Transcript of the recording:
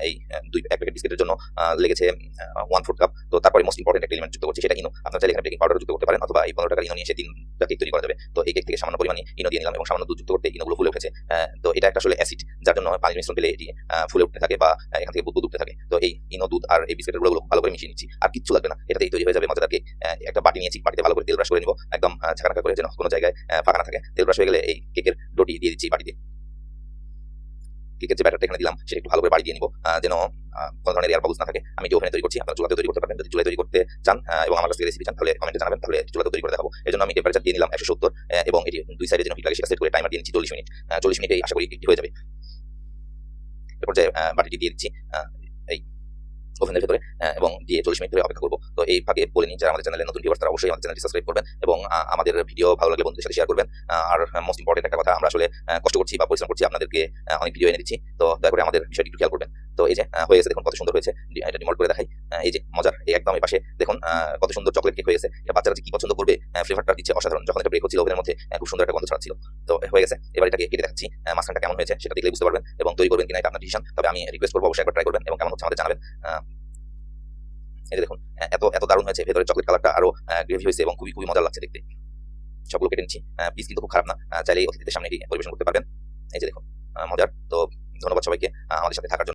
এই এক প্যাকেট বিস্কিটের জন্য লেগেছে 1/4 কাপ। তো তারপরে মোস্ট ইম্পর্টেন্ট একটা এলিমেন্ট যুক্ত করছি, সেটা ইনো। আপনারা চাইলে এখানে বেকিং পাউডার যুক্ত করতে পারেন, অথবা এই 15 টাকার ইনো নিয়ে এসে 3টা কেক তৈরি করা যাবে। তো এই কেক থেকে সামান্য পরিমাণে ইনো দিয়ে নিলাম এবং সামান্য দুধ যুক্ত করতে ইনোগুলো ফুলে উঠেছে। তো এটা একটা আসলে অ্যাসিড, যার জন্য পানির মিশ্রণ পেলে এটি ফুলে উঠতে থাকে বা এখান থেকে বুদবুদ উঠতে থাকে। তো এই ইনো, দুধ আর এই বিস্কিটের গুঁড়োগুলো ভালো করে মিশিয়ে নিচ্ছি, আর কিচ্ছু লাগবে না, এটাতেই তৈরি হয়ে যাবে মজাদার কেক। একটা বাটি নিয়েছি, বাটিতে ভালো করে তেল ব্রাশ করে নিব, একদম ঝাঁকানাকা করে, যেন কোনো জায়গায় ফাঁকা না থাকে। তেল ব্রাশ হয়ে গেলে এই কেকের ডোটি দিয়ে দিচ্ছি বাটিতে। কেকের যে ব্যাটারটা এখানে দিলাম সেটা একটু ভালো করে বাড়ি দিয়ে নিব, যেন কোনো ধরনের এয়ার বাবলস না থাকে। আমি যে ওভেনে তৈরি করছি, আপনারা চুলাতে তৈরি করতে পারবেন। যদি চুলায় তৈরি করতে চান এবং আমার কাছ থেকে রেসিপি চান, তাহলে কমেন্টে জানাবেন, তাহলে চুলাতে তৈরি করে দেখাবো। এর জন্য আমি টেম্পারেচার দিয়ে নিলাম 170, এবং এটি দুই সাইডে যেন হিট লাগে সেটা সেট করে টাইমার দিয়ে নিচ্ছি 40 মিনিট। 40 মিনিটেই আশা করি কেকটি হয়ে যাবে। এরপর যে বাটিটি দিয়ে দিচ্ছি এই ওভেনের ভেতরে, এবং দিয়ে 40 মিনিট ধরে অপেক্ষা করবো। তো এই ফাঁকে বলে নিই, যারা আমাদের চ্যানেলে নতুন ভিউয়ার্স, তারা অবশ্যই আমাদের চ্যানেলটি সাবস্ক্রাইব করবেন এবং আমাদের ভিডিও ভালো লাগলে বন্ধুদের সাথে শেয়ার করবেন। আর মোস্ট ইম্পর্টেন্ট একটা কথা, আমরা আসলে কষ্ট করছি বা পরিশ্রম করছি, আপনাদেরকে অনেক ভিডিও এনে দিচ্ছি। তো দয়া করে আমাদের বিষয়টি একটু খেয়াল করবেন। তো এই যে হয়ে গেছে, দেখুন কত সুন্দর হয়েছে। এটা ডিমোল্ড করে দেখাই। এই যে মজার, এই একদম এই পাশে দেখুন কত সুন্দর চকলেট কেক হয়ে গেছে। এটা বাচ্চারা যে কি পছন্দ করবে, ফ্লেভারটা দিচ্ছে অসাধারণ। যখন এটা ব্রেক হচ্ছিল ওভেনের মধ্যে, খুব সুন্দর একটা গন্ধ ছড়াচ্ছিল। তো হয়ে গেছে, এবার এটাকে কেটে দেখাচ্ছি, মাঝখানটা কেমন হয়েছে সেটা দেখলেই বুঝতে পারবেন, এবং তৈরি করবেন কিনা এটা আপনার ডিসিশন। তবে আমি রিকোয়েস্ট করবো অবশ্যই একবার ট্রাই করবেন এবং কেমন হচ্ছে আমাদের জানাবেন। এই যে দেখুন এত এত দারুণ হয়েছে, ভেতরে চকলেট কালারটা আরো গ্রেভি হয়েছে এবং খুবই খুবই মজা লাগছে দেখতে। সবগুলো কেটে নিচ্ছি, পিস কিন্তু খুব খারাপ না, চাইলে অতিথিদের সামনে এটি পরিবেশন করতে পারবেন। এই যে দেখুন মজার। তো ধন্যবাদ সবাইকে আমাদের সাথে থাকার জন্য।